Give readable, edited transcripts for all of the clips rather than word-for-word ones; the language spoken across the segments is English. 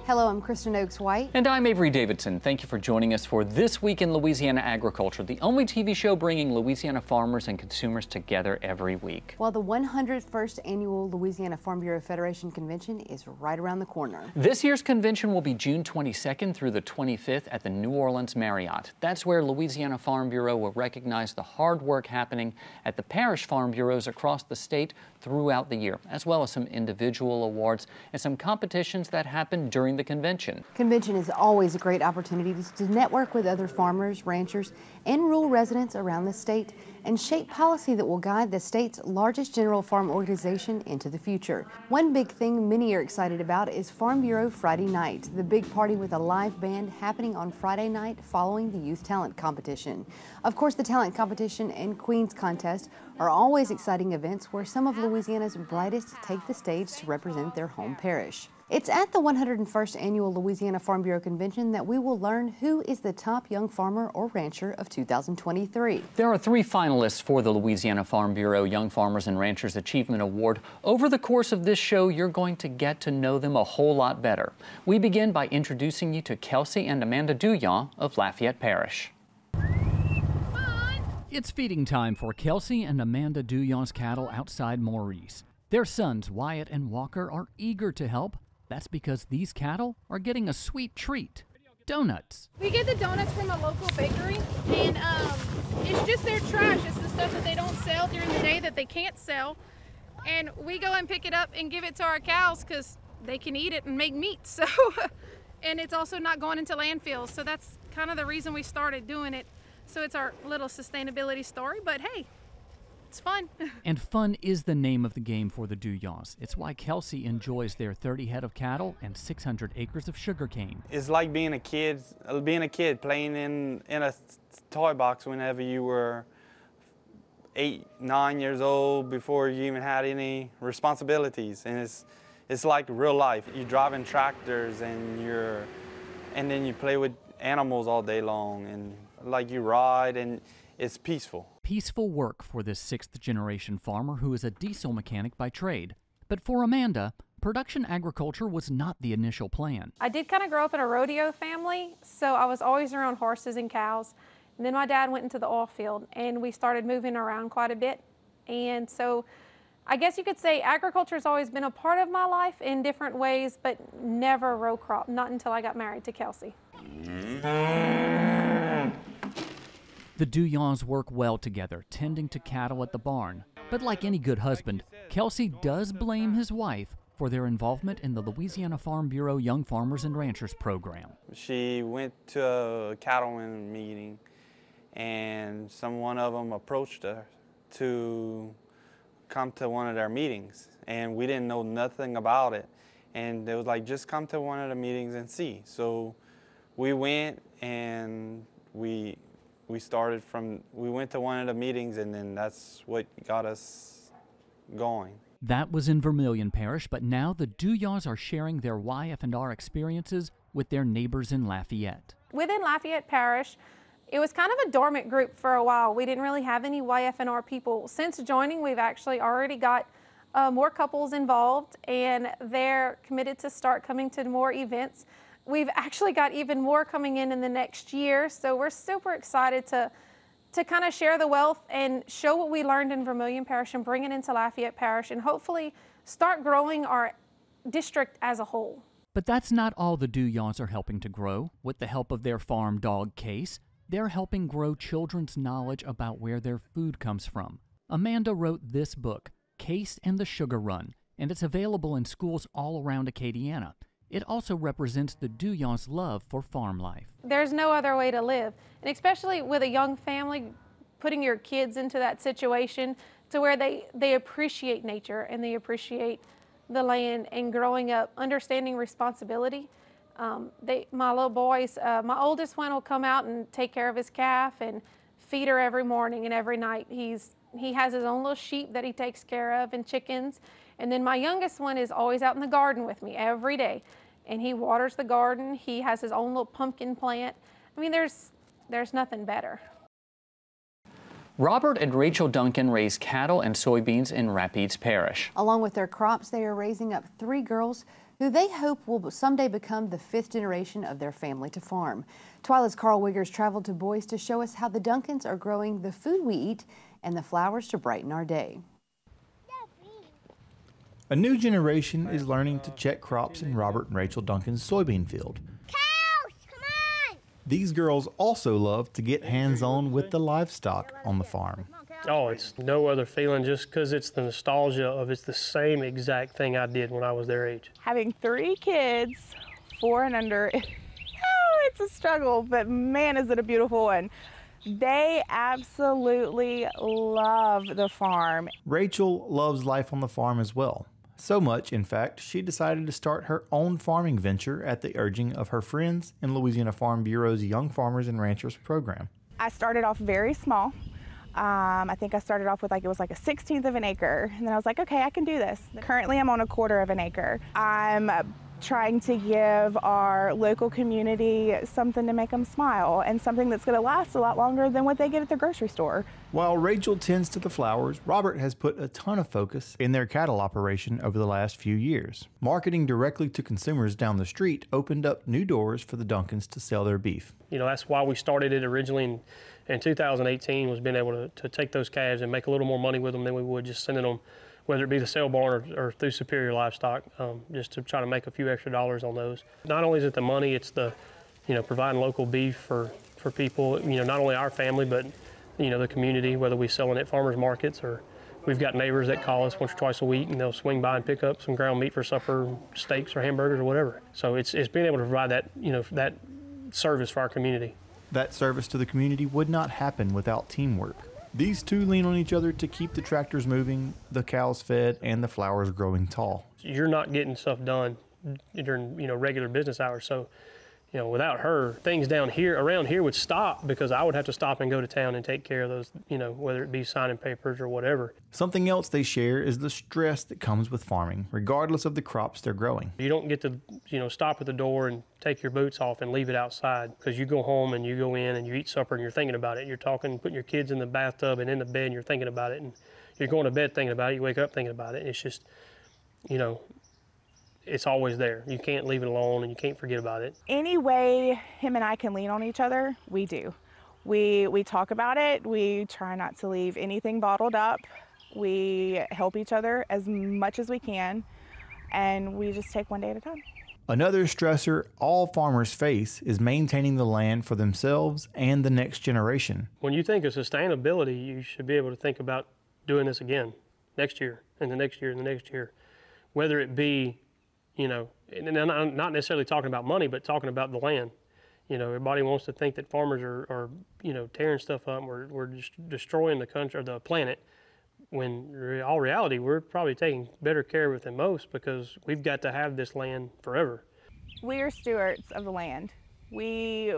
Hello, I'm Kristen Oakes-White. And I'm Avery Davidson. Thank you for joining us for This Week in Louisiana Agriculture, the only TV show bringing Louisiana farmers and consumers together every week. Well, the 101st Annual Louisiana Farm Bureau Federation Convention is right around the corner. This year's convention will be June 22nd through the 25th at the New Orleans Marriott. That's where Louisiana Farm Bureau will recognize the hard work happening at the parish farm bureaus across the state throughout the year, as well as some individual awards and some competitions that happen during the convention. Convention is always a great opportunity to network with other farmers, ranchers, and rural residents around the state and shape policy that will guide the state's largest general farm organization into the future. One big thing many are excited about is Farm Bureau Friday Night, the big party with a live band happening on Friday night following the youth talent competition. Of course, the talent competition and Queen's contest are always exciting events where some of Louisiana's brightest take the stage to represent their home parish. It's at the 101st Annual Louisiana Farm Bureau Convention that we will learn who is the top young farmer or rancher of 2023. There are 3 finalists for the Louisiana Farm Bureau Young Farmers and Ranchers Achievement Award. Over the course of this show, you're going to get to know them a whole lot better. We begin by introducing you to Kelsey and Amanda Douillon of Lafayette Parish. It's feeding time for Kelsey and Amanda Douillon's cattle outside Maurice. Their sons, Wyatt and Walker, are eager to help. That's because these cattle are getting a sweet treat: donuts. We get the donuts from a local bakery, and it's just their trash. It's the stuff that they don't sell during the day that they can't sell. And we go and pick it up and give it to our cows because they can eat it and make meat. So, and it's also not going into landfills. So that's kind of the reason we started doing it. So it's our little sustainability story, but hey, it's fun. And fun is the name of the game for the Douillons. It's why Kelsey enjoys their 30 head of cattle and 600 acres of sugarcane. It's like being a kid playing in a toy box whenever you were 8, 9 years old, before you even had any responsibilities. And it's like real life. You're driving tractors and then you play with animals all day long, and like you ride, and it's peaceful. Peaceful work for this 6th-generation farmer who is a diesel mechanic by trade. But for Amanda, production agriculture was not the initial plan. I did kind of grow up in a rodeo family, so I was always around horses and cows. And then my dad went into the oil field, and we started moving around quite a bit. And so I guess you could say agriculture has always been a part of my life in different ways, but never row crop, not until I got married to Kelsey. The Douillons work well together, tending to cattle at the barn. But like any good husband, Kelsey does blame his wife for their involvement in the Louisiana Farm Bureau Young Farmers and Ranchers program. She went to a cattleman meeting, and one of them approached her to come to one of their meetings, and we didn't know nothing about it. And they was like, just come to one of the meetings and see. So we went, and we went to one of the meetings, and then that's what got us going. That was in Vermilion Parish, but now the Douillons are sharing their YF&R experiences with their neighbors in Lafayette. Within Lafayette Parish, it was kind of a dormant group for a while. We didn't really have any YF&R people. Since joining, we've actually already got more couples involved, and they're committed to start coming to more events. We've actually got even more coming in the next year, so we're super excited to kind of share the wealth and show what we learned in Vermilion Parish and bring it into Lafayette Parish and hopefully start growing our district as a whole. But that's not all the Douillons are helping to grow. With the help of their farm dog, Case, they're helping grow children's knowledge about where their food comes from. Amanda wrote this book, Case and the Sugar Run, and it's available in schools all around Acadiana. It also represents the Douillons' love for farm life. There's no other way to live, and especially with a young family, putting your kids into that situation to where they appreciate nature and they appreciate the land, and growing up understanding responsibility. My little boys, my oldest one will come out and take care of his calf and feed her every morning and every night. He has his own little sheep that he takes care of and chickens. And then my youngest one is always out in the garden with me every day, and he waters the garden. He has his own little pumpkin plant. I mean, there's nothing better. Robert and Rachel Duncan raise cattle and soybeans in Rapides Parish. Along with their crops, they are raising up 3 girls who they hope will someday become the 5th generation of their family to farm. TWILA's Carl Wiggers traveled to Boise to show us how the Duncans are growing the food we eat and the flowers to brighten our day. A new generation is learning to check crops in Robert and Rachel Duncan's soybean field. Cows, come on! These girls also love to get hands-on with the livestock on the farm. Oh, it's no other feeling just because it's the nostalgia of it's the same exact thing I did when I was their age. Having 3 kids, 4 and under, it's a struggle, but man, is it a beautiful one. They absolutely love the farm. Rachel loves life on the farm as well. So much, in fact, she decided to start her own farming venture at the urging of her friends in Louisiana Farm Bureau's Young Farmers and Ranchers program. I started off very small. I think I started off with it was like a 1/16 of an acre. And then I was like, okay, I can do this. Currently I'm on a 1/4 of an acre. I'm trying to give our local community something to make them smile and something that's going to last a lot longer than what they get at the grocery store. While Rachel tends to the flowers, Robert has put a ton of focus in their cattle operation over the last few years. Marketing directly to consumers down the street opened up new doors for the Duncans to sell their beef. You know, that's why we started it originally in 2018, was being able to take those calves and make a little more money with them than we would just sending them, whether it be the sale barn or through Superior Livestock, just to try to make a few extra dollars on those. Not only is it the money, it's the, providing local beef for people, not only our family, but, the community, whether we selling at farmers markets or we've got neighbors that call us once or twice a week and they'll swing by and pick up some ground meat for supper, steaks or hamburgers or whatever. So it's being able to provide that, that service for our community. That service to the community would not happen without teamwork. These two lean on each other to keep the tractors moving, the cows fed, and the flowers growing tall. You're not getting stuff done during, regular business hours. So, without her, things around here would stop because I would have to stop and go to town and take care of those, whether it be signing papers or whatever. Something else they share is the stress that comes with farming, regardless of the crops they're growing. You don't get to, stop at the door and take your boots off and leave it outside, because you go home and you go in and you eat supper and you're thinking about it. You're talking, putting your kids in the bathtub and in the bed and you're thinking about it, and you're going to bed thinking about it. You wake up thinking about it. It's just, it's always there. You can't leave it alone and you can't forget about it. Any way him and I can lean on each other, we do. We talk about it. We try not to leave anything bottled up. We help each other as much as we can, and we just take one day at a time. Another stressor all farmers face is maintaining the land for themselves and the next generation. When you think of sustainability, you should be able to think about doing this again next year and the next year and the next year. Whether it be, and I'm not necessarily talking about money, but talking about the land. Everybody wants to think that farmers are tearing stuff up. We're just destroying the country or the planet. When in all reality, we're probably taking better care of it than most because we've got to have this land forever. We are stewards of the land. We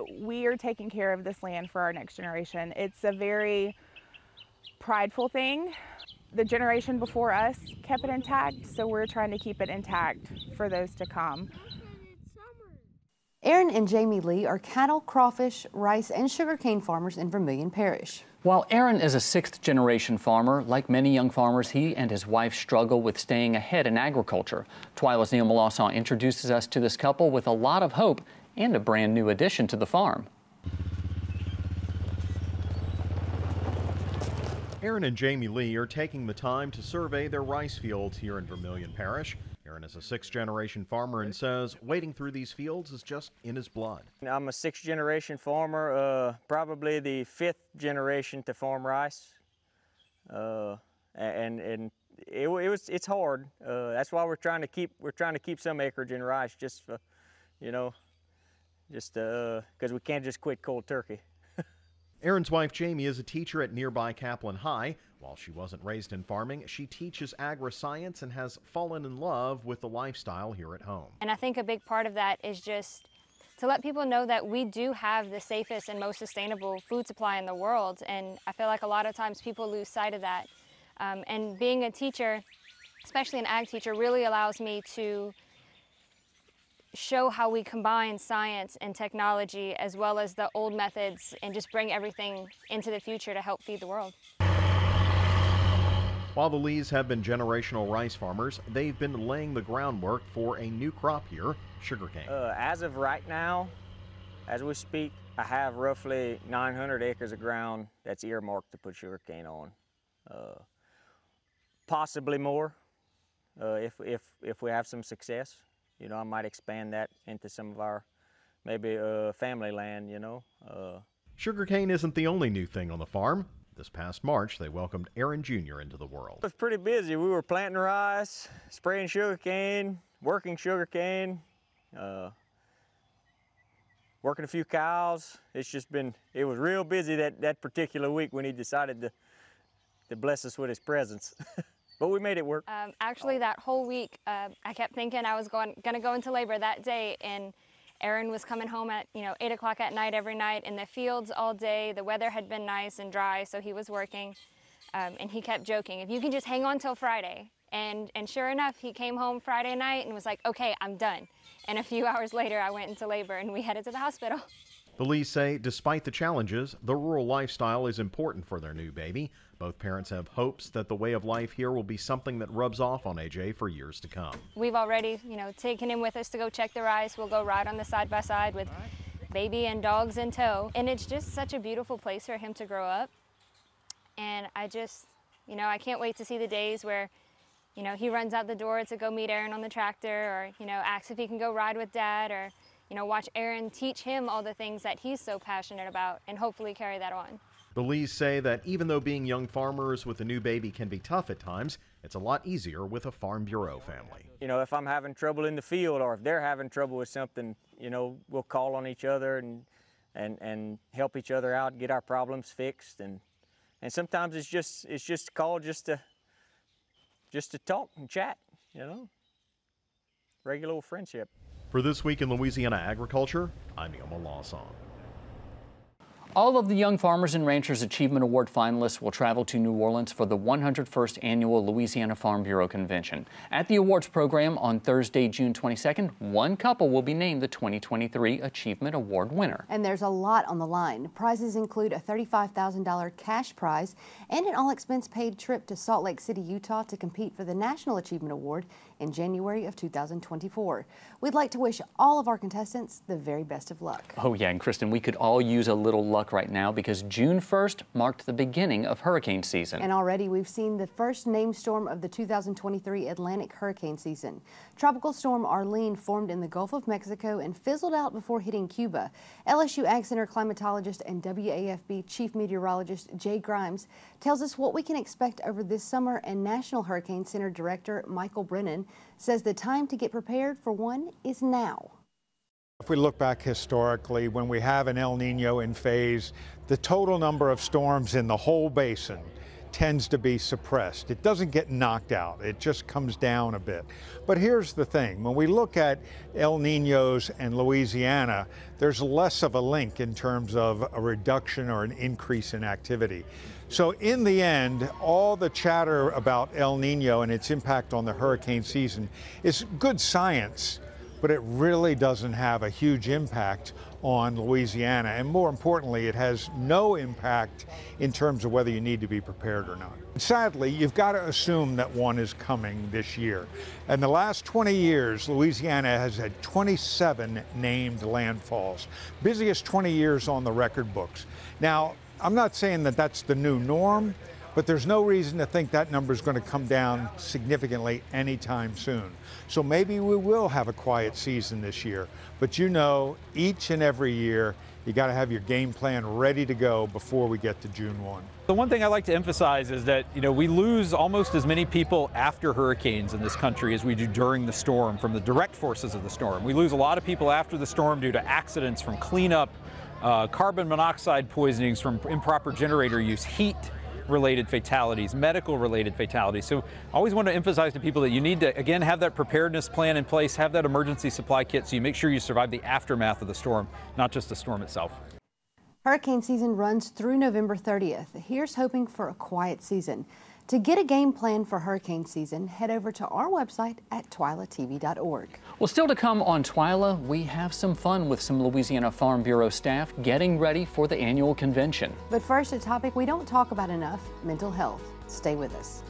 are taking care of this land for our next generation. It's a very prideful thing. The generation before us kept it intact, so we're trying to keep it intact for those to come. Aaron and Jamie Lee are cattle, crawfish, rice, and sugarcane farmers in Vermilion Parish. While Aaron is a 6th-generation farmer, like many young farmers, he and his wife struggle with staying ahead in agriculture. TWILA's Neil Melasson introduces us to this couple with a lot of hope and a brand new addition to the farm. Aaron and Jamie Lee are taking the time to survey their rice fields here in Vermilion Parish. Aaron is a 6th-generation farmer and says wading through these fields is just in his blood. I'm a 6th-generation farmer, probably the 5th generation to farm rice, and it's hard. That's why we're trying to keep some acreage in rice, just for, because we can't just quit cold turkey. Aaron's wife Jamie is a teacher at nearby Kaplan High. While she wasn't raised in farming, she teaches agri-science and has fallen in love with the lifestyle here at home. And I think a big part of that is just to let people know that we do have the safest and most sustainable food supply in the world. And I feel like a lot of times people lose sight of that. And being a teacher, especially an ag teacher, really allows me to show how we combine science and technology as well as the old methods and just bring everything into the future to help feed the world. While the Lees have been generational rice farmers, they've been laying the groundwork for a new crop here, sugarcane. As of right now, as we speak, I have roughly 900 acres of ground that's earmarked to put sugarcane on. Possibly more if we have some success. You know, I might expand that into some of our maybe family land, you know. Sugarcane isn't the only new thing on the farm. This past March, they welcomed Aaron Jr. into the world. It was pretty busy. We were planting rice, spraying sugarcane, working sugarcane, working a few cows. It was real busy that particular week when he decided to bless us with his presence. But we made it work. Actually, that whole week, I kept thinking I was going to go into labor that day, and Aaron was coming home at 8 o'clock at night every night in the fields all day. The weather had been nice and dry, so he was working, and he kept joking, if you can just hang on till Friday. And sure enough, he came home Friday night and was like, okay, I'm done. And a few hours later, I went into labor and we headed to the hospital. The Lees say despite the challenges, the rural lifestyle is important for their new baby. Both parents have hopes that the way of life here will be something that rubs off on AJ for years to come. We've already, taken him with us to go check the rice. We'll go ride on the side-by-side with baby and dogs in tow. And it's just such a beautiful place for him to grow up. And I just, I can't wait to see the days where, he runs out the door to go meet Aaron on the tractor, or, asks if he can go ride with Dad, or, watch Aaron teach him all the things that he's so passionate about, and hopefully carry that on. The Lees say that even though being young farmers with a new baby can be tough at times, it's a lot easier with a Farm Bureau family. If I'm having trouble in the field, or if they're having trouble with something, we'll call on each other and help each other out, get our problems fixed. And sometimes it's just a call just to talk and chat, regular old friendship. For This Week in Louisiana Agriculture, I'm Neil Malawson. All of the Young Farmers and Ranchers Achievement Award finalists will travel to New Orleans for the 101st Annual Louisiana Farm Bureau Convention. At the awards program on Thursday, June 22nd, one couple will be named the 2023 Achievement Award winner. And there's a lot on the line. Prizes include a $35,000 cash prize and an all-expense-paid trip to Salt Lake City, Utah to compete for the National Achievement Award in January of 2024. We'd like to wish all of our contestants the very best of luck. Oh yeah, and Kristen, we could all use a little luck right now because June 1st marked the beginning of hurricane season. And already we've seen the first named storm of the 2023 Atlantic hurricane season. Tropical Storm Arlene formed in the Gulf of Mexico and fizzled out before hitting Cuba. LSU Ag Center climatologist and WAFB chief meteorologist Jay Grimes tells us what we can expect over this summer, and National Hurricane Center director Michael Brennan says the time to get prepared for one is now. If we look back historically, when we have an El Nino in phase, the total number of storms in the whole basin tends to be suppressed. It doesn't get knocked out, it just comes down a bit. But here's the thing, when we look at El Ninos and Louisiana, there's less of a link in terms of a reduction or an increase in activity. So in the end, all the chatter about El Nino and its impact on the hurricane season is good science, but it really doesn't have a huge impact on Louisiana. And more importantly, it has no impact in terms of whether you need to be prepared or not. Sadly, you've got to assume that one is coming this year. In the last 20 years, Louisiana has had 27 named landfalls, busiest 20 years on the record books. Now, I'm not saying that that's the new norm, but there's no reason to think that number is going to come down significantly anytime soon. So maybe we will have a quiet season this year, but each and every year, you got to have your game plan ready to go before we get to June 1. The one thing I like to emphasize is that, we lose almost as many people after hurricanes in this country as we do during the storm from the direct forces of the storm. We lose a lot of people after the storm due to accidents from cleanup, carbon monoxide poisonings from improper generator use, heat-related fatalities, medical-related fatalities. So I always want to emphasize to people that you need to, again, have that preparedness plan in place, have that emergency supply kit so you make sure you survive the aftermath of the storm, not just the storm itself. Hurricane season runs through November 30th. Here's hoping for a quiet season. To get a game plan for hurricane season, head over to our website at twilatv.org. Well, still to come on TWILA, we have some fun with some Louisiana Farm Bureau staff getting ready for the annual convention. But first, a topic we don't talk about enough, mental health. Stay with us.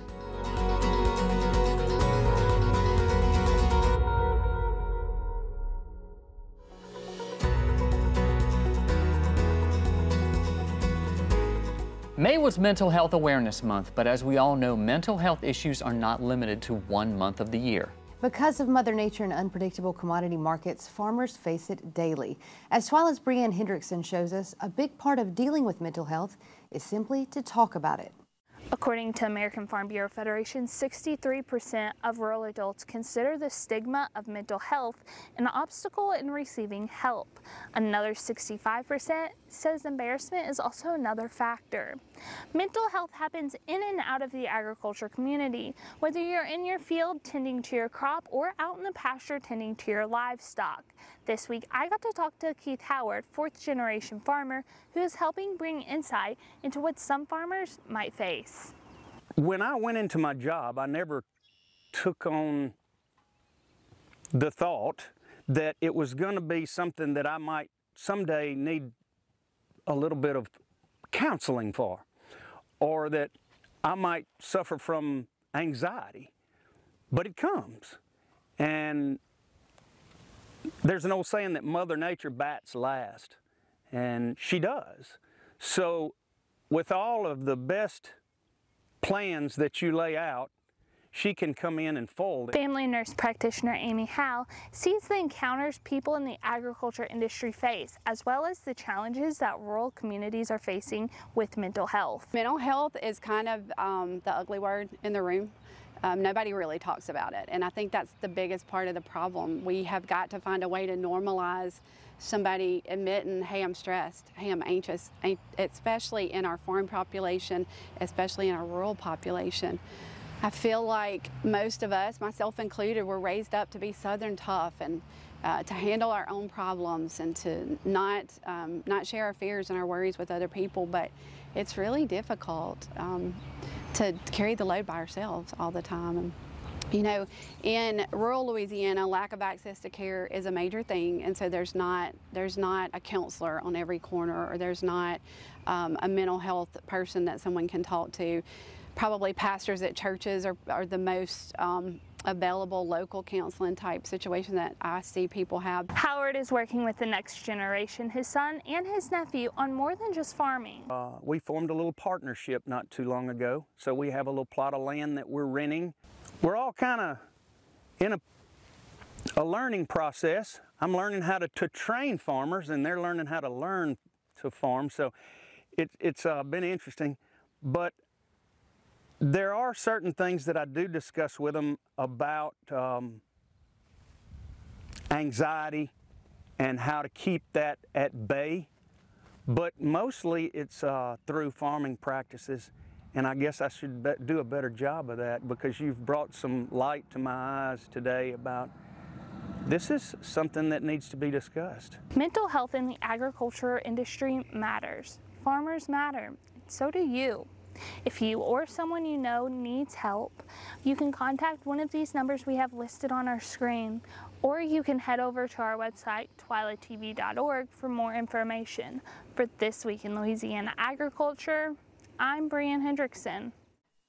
May was Mental Health Awareness Month, but as we all know, mental health issues are not limited to one month of the year. Because of Mother Nature and unpredictable commodity markets, farmers face it daily. As TWILA's Brianne Hendrickson shows us, a big part of dealing with mental health is simply to talk about it. According to American Farm Bureau Federation, 63% of rural adults consider the stigma of mental health an obstacle in receiving help. Another 65% says embarrassment is also another factor. Mental health happens in and out of the agriculture community, whether you're in your field tending to your crop or out in the pasture tending to your livestock. This week, I got to talk to Keith Howard, fourth-generation farmer, who is helping bring insight into what some farmers might face. When I went into my job, I never took on the thought that it was going to be something that I might someday need a little bit of counseling for, or that I might suffer from anxiety. But it comes. And there's an old saying that Mother Nature bats last, and she does. So with all of the best plans that you lay out, she can come in and fold it. Family nurse practitioner Amy Howe sees the encounters people in the agriculture industry face, as well as the challenges that rural communities are facing with mental health. Mental health is kind of the ugly word in the room. Nobody really talks about it, and I think that's the biggest part of the problem. We have got to find a way to normalize somebody admitting, hey, I'm stressed, hey, I'm anxious, especially in our farm population, especially in our rural population. I feel like most of us, myself included, were raised up to be Southern tough and to handle our own problems and to not share our fears and our worries with other people, but it's really difficult to carry the load by ourselves all the time. And, you know, in rural Louisiana, lack of access to care is a major thing, and so there's not a counselor on every corner, or there's not a mental health person that someone can talk to. Probably pastors at churches are the most available local counseling type situation that I see people have. Howard is working with the next generation, his son and his nephew, on more than just farming. We formed a little partnership not too long ago, so we have a little plot of land that we're renting. We're all kind of in a learning process. I'm learning how to train farmers, and they're learning how to learn to farm, so it's been interesting. But there are certain things that I do discuss with them about anxiety and how to keep that at bay, but mostly it's through farming practices, and I guess I should do a better job of that, because you've brought some light to my eyes today about this is something that needs to be discussed. Mental health in the agriculture industry matters. Farmers matter, so do you. If you or someone you know needs help, you can contact one of these numbers we have listed on our screen, or you can head over to our website, twilatv.org, for more information. For This Week in Louisiana Agriculture, I'm Brianne Hendrickson.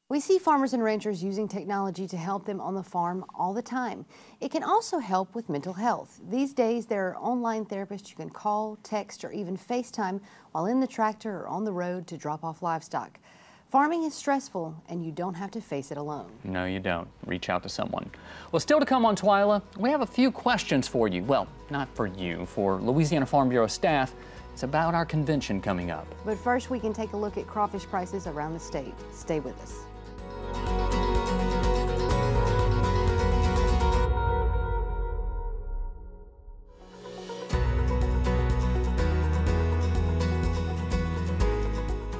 We see farmers and ranchers using technology to help them on the farm all the time. It can also help with mental health. These days, there are online therapists you can call, text, or even FaceTime while in the tractor or on the road to drop off livestock. Farming is stressful, and you don't have to face it alone. No, you don't. Reach out to someone. Well, still to come on TWILA, we have a few questions for you. Well, not for you, for Louisiana Farm Bureau staff. It's about our convention coming up. But first, we can take a look at crawfish prices around the state. Stay with us.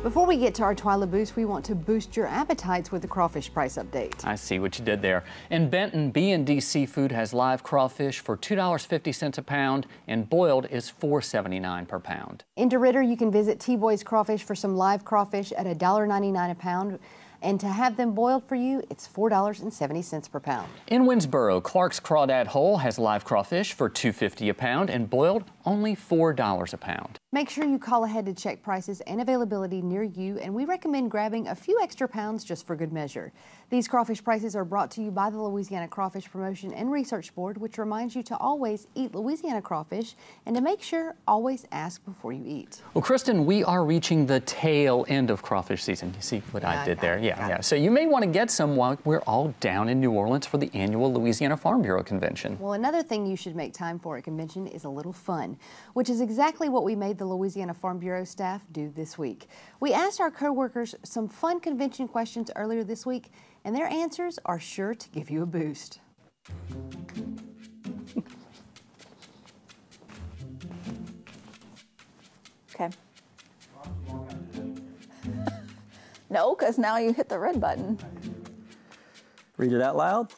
Before we get to our TWILA boost, we want to boost your appetites with the crawfish price update. I see what you did there. In Benton, B&D Seafood has live crawfish for $2.50 a pound, and boiled is $4.79 per pound. In DeRidder, you can visit T-Boy's Crawfish for some live crawfish at $1.99 a pound. And to have them boiled for you, it's $4.70 per pound. In Winsboro, Clark's Crawdad Hole has live crawfish for $2.50 a pound, and boiled only $4 a pound. Make sure you call ahead to check prices and availability near you, and we recommend grabbing a few extra pounds just for good measure. These crawfish prices are brought to you by the Louisiana Crawfish Promotion and Research Board, which reminds you to always eat Louisiana crawfish and to make sure always ask before you eat. Well, Kristen, we are reaching the tail end of crawfish season. You see what I did there? Yeah. So you may want to get some while we're all down in New Orleans for the annual Louisiana Farm Bureau convention. Well, another thing you should make time for at convention is a little fun, which is exactly what we made the Louisiana Farm Bureau staff do this week. We asked our co-workers some fun convention questions earlier this week, and their answers are sure to give you a boost. Okay. No, because now you hit the red button. Read it out loud.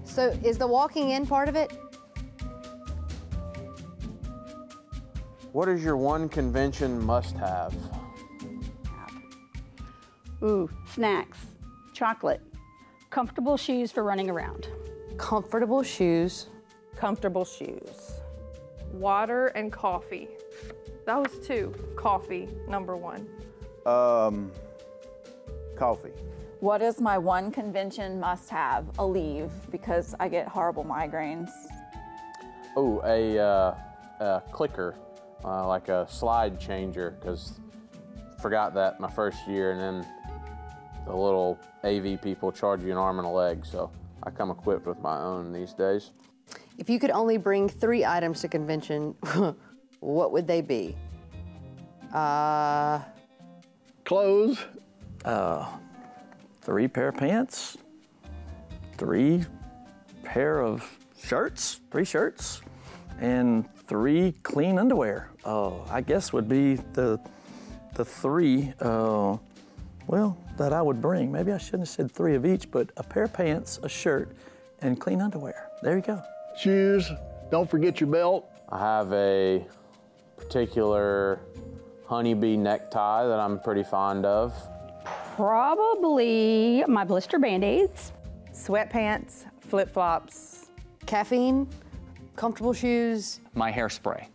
So is the walking in part of it? What is your one convention must-have? Ooh, snacks, chocolate, comfortable shoes for running around. Comfortable shoes. Comfortable shoes. Water and coffee. That was 2. Coffee, number 1. Coffee. What is my one convention must-have? A leave, because I get horrible migraines. Oh, a clicker, like a slide changer, because forgot that my first year, and then the little AV people charge you an arm and a leg, so I come equipped with my own these days. If you could only bring 3 items to convention, what would they be? Clothes. 3 pair of pants. 3 pair of shirts. 3 shirts. And 3 clean underwear. I guess would be the 3, well, that I would bring. Maybe I shouldn't have said 3 of each, but a pair of pants, a shirt, and clean underwear. There you go. Shoes. Don't forget your belt. I have a particular honeybee necktie that I'm pretty fond of. Probably my blister Band-Aids. Sweatpants, flip-flops. Caffeine, comfortable shoes. My hairspray.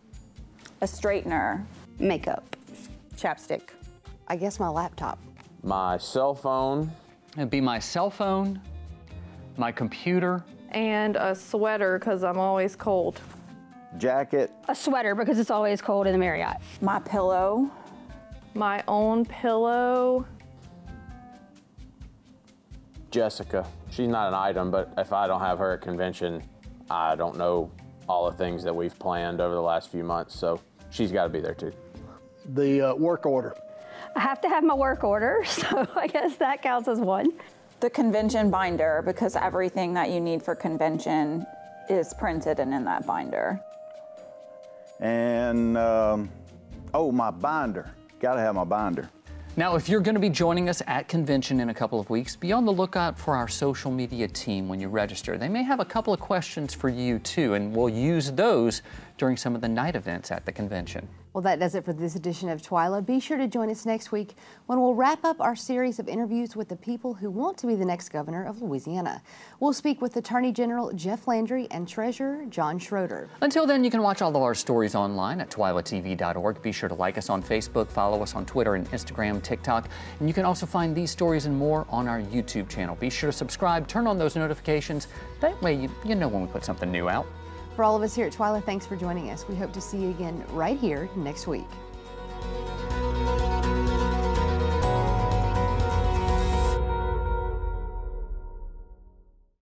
A straightener. Makeup. Chapstick. I guess my laptop. My cell phone. It'd be my cell phone, my computer. And a sweater, because I'm always cold. Jacket. A sweater, because it's always cold in the Marriott. My pillow. My own pillow. Jessica. She's not an item, but if I don't have her at convention, I don't know all the things that we've planned over the last few months, so she's got to be there too. The work order. I have to have my work order, so I guess that counts as 1. The convention binder, because everything that you need for convention is printed and in that binder. And, oh, my binder. Gotta have my binder. Now, if you're going to be joining us at convention in a couple of weeks, be on the lookout for our social media team when you register. They may have a couple of questions for you, too, and we'll use those during some of the night events at the convention. Well, that does it for this edition of TWILA. Be sure to join us next week when we'll wrap up our series of interviews with the people who want to be the next governor of Louisiana. We'll speak with Attorney General Jeff Landry and Treasurer John Schroeder. Until then, you can watch all of our stories online at twilatv.org. Be sure to like us on Facebook, follow us on Twitter and Instagram, TikTok, and you can also find these stories and more on our YouTube channel. Be sure to subscribe, turn on those notifications. That way you know when we put something new out. For all of us here at TWILA, thanks for joining us. We hope to see you again right here next week.